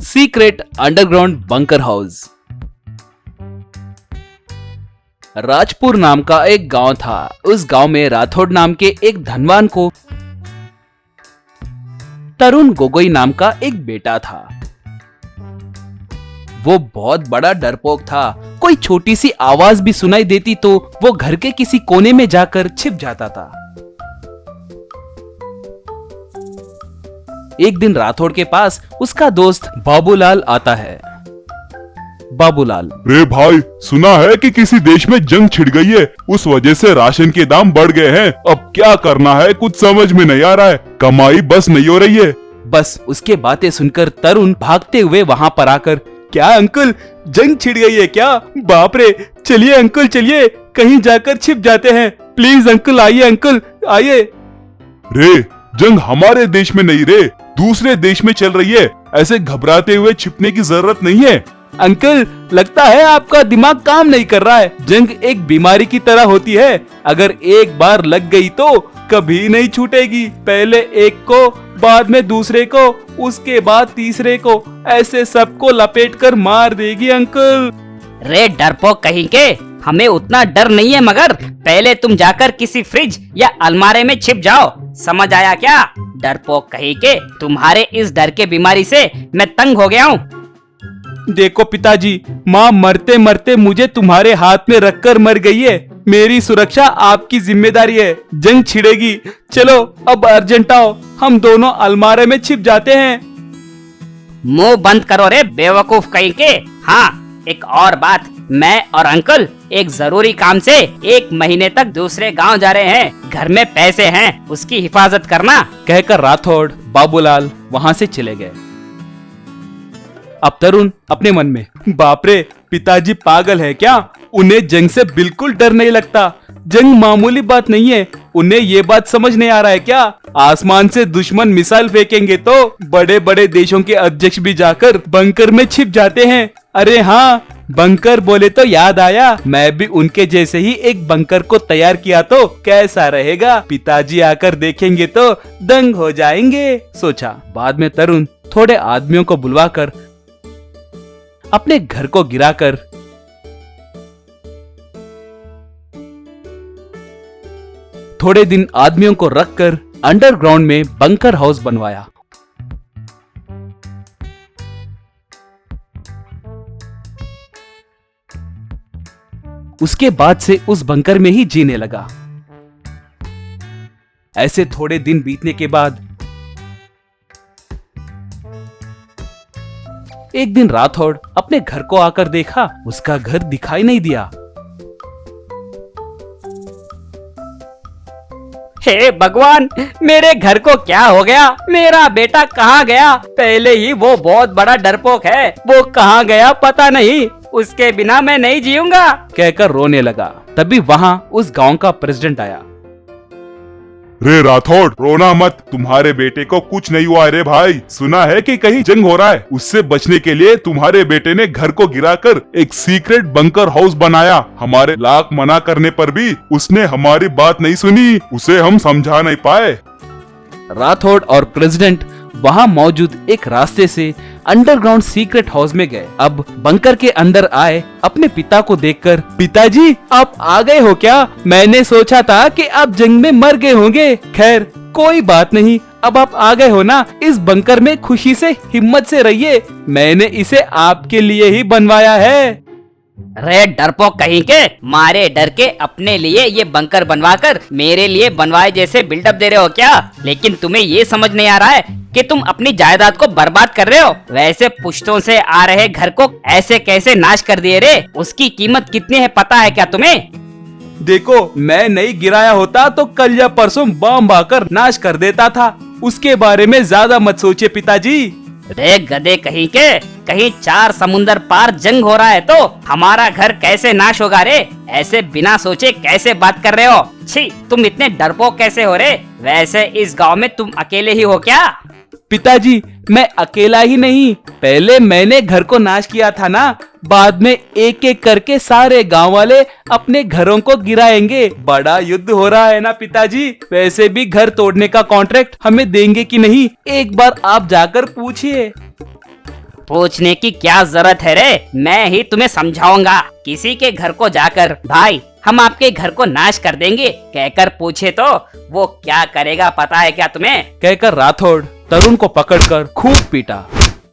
Secret underground bunker house. Rajpur नाम का एक गांव था। उस गांव में राठौड़ नाम के एक धनवान को तरुण गोगोई नाम का एक बेटा था। वो बहुत बड़ा डरपोक था। कोई छोटी सी आवाज भी सुनाई देती तो वो घर के किसी कोने में जाकर छिप जाता था। एक दिन राठौड़ के पास उसका दोस्त बाबूलाल आता है। बाबूलाल, रे भाई, सुना है कि किसी देश में जंग छिड़ गई है, उस वजह से राशन के दाम बढ़ गए हैं। अब क्या करना है कुछ समझ में नहीं आ रहा है, कमाई बस नहीं हो रही है। बस उसके बातें सुनकर तरुण भागते हुए वहां पर आकर, क्या अंकल, जंग छिड़ गई है क्या? बाप रे, चलिए अंकल चलिए, कहीं जाकर छिप जाते हैं। प्लीज अंकल आइए, अंकल आइए। रे, जंग हमारे देश में नहीं रे, दूसरे देश में चल रही है। ऐसे घबराते हुए छिपने की जरूरत नहीं है। अंकल, लगता है आपका दिमाग काम नहीं कर रहा है। जंग एक बीमारी की तरह होती है, अगर एक बार लग गई तो कभी नहीं छूटेगी। पहले एक को, बाद में दूसरे को, उसके बाद तीसरे को, ऐसे सबको लपेट कर मार देगी अंकल। रे डरपोक कहीं के, हमें उतना डर नहीं है, मगर पहले तुम जाकर किसी फ्रिज या अलमारे में छिप जाओ। समझ आया क्या? डरपोक कहीं के, तुम्हारे इस डर के बीमारी से मैं तंग हो गया हूँ। देखो पिताजी, माँ मरते मरते मुझे तुम्हारे हाथ में रखकर मर गई है। मेरी सुरक्षा आपकी जिम्मेदारी है। जंग छिड़ेगी, चलो अब अर्जेंट आओ, हम दोनों अलमारे में छिप जाते हैं। मुंह बंद करो रे बेवकूफ कहीं के। हाँ, एक और बात, मैं और अंकल एक जरूरी काम से 1 महीने तक दूसरे गांव जा रहे हैं। घर में पैसे हैं, उसकी हिफाजत करना। कहकर राठौड़ बाबूलाल वहां से चले गए। अब तरुण अपने मन में, बाप रे, पिताजी पागल है क्या? उन्हें जंग से बिल्कुल डर नहीं लगता। जंग मामूली बात नहीं है। उन्हें ये बात समझ नहीं आ रहा है क्या? आसमान से दुश्मन मिसाइल फेंकेंगे तो बड़े बड़े देशों के अध्यक्ष भी जाकर बंकर में छिप जाते हैं। अरे हाँ, बंकर बोले तो याद आया, मैं भी उनके जैसे ही एक बंकर को तैयार किया तो कैसा रहेगा? पिताजी आकर देखेंगे तो दंग हो जाएंगे, सोचा। बाद में तरुण थोड़े आदमियों को बुलवाकर अपने घर को गिराकर थोड़े दिन आदमियों को रखकर अंडरग्राउंड में बंकर हाउस बनवाया। उसके बाद से उस बंकर में ही जीने लगा। ऐसे थोड़े दिन बीतने के बाद एक दिन राठौड़ अपने घर को आकर देखा, उसका घर दिखाई नहीं दिया। हे भगवान, मेरे घर को क्या हो गया? मेरा बेटा कहाँ गया? पहले ही वो बहुत बड़ा डरपोक है, वो कहाँ गया पता नहीं। उसके बिना मैं नहीं जीऊंगा, कहकर रोने लगा। तभी वहां उस गांव का प्रेसिडेंट आया। रे राठौड़, रोना मत, तुम्हारे बेटे को कुछ नहीं हुआ है रे भाई। सुना है कि कहीं जंग हो रहा है, उससे बचने के लिए तुम्हारे बेटे ने घर को गिराकर एक सीक्रेट बंकर हाउस बनाया। हमारे लाख मना करने पर भी उसने हमारी बात नहीं सुनी, उसे हम समझा नहीं पाए। राठौड़ और प्रेसिडेंट वहां मौजूद एक रास्ते से अंडरग्राउंड सीक्रेट हाउस में गए। अब बंकर के अंदर आए अपने पिता को देखकर, पिताजी आप आ गए हो क्या? मैंने सोचा था कि आप जंग में मर गए होंगे। खैर कोई बात नहीं, अब आप आ गए हो ना, इस बंकर में खुशी से हिम्मत से रहिए। मैंने इसे आपके लिए ही बनवाया है। रे डरपोक कहीं के, मारे डर के अपने लिए ये बंकर बनवाकर मेरे लिए बनवाए जैसे बिल्डअप दे रहे हो क्या? लेकिन तुम्हें ये समझ नहीं आ रहा है कि तुम अपनी जायदाद को बर्बाद कर रहे हो। वैसे पुश्तों से आ रहे घर को ऐसे कैसे नाश कर दिए रे? उसकी कीमत कितनी है पता है क्या तुम्हें? देखो, मैं नहीं गिराया होता तो कल या परसों बम आकर नाश कर देता था। उसके बारे में ज्यादा मत सोचिए पिताजी। रे गधे कहीं के, कहीं 4 समुंदर पार जंग हो रहा है तो हमारा घर कैसे नाश होगा रे? ऐसे बिना सोचे कैसे बात कर रहे हो? छी, तुम इतने डरपोक कैसे हो रे? वैसे इस गांव में तुम अकेले ही हो क्या? पिताजी, मैं अकेला ही नहीं, पहले मैंने घर को नाश किया था ना, बाद में एक एक करके सारे गांव वाले अपने घरों को गिराएंगे। बड़ा युद्ध हो रहा है ना पिताजी। वैसे भी घर तोड़ने का कॉन्ट्रैक्ट हमें देंगे कि नहीं, एक बार आप जाकर पूछिए। पूछने की क्या जरूरत है रे, मैं ही तुम्हें समझाऊंगा। किसी के घर को जाकर भाई हम आपके घर को नाश कर देंगे कहकर पूछे तो वो क्या करेगा पता है क्या तुम्हें? कहकर राठौड़ तरुण को पकड़कर खूब पीटा।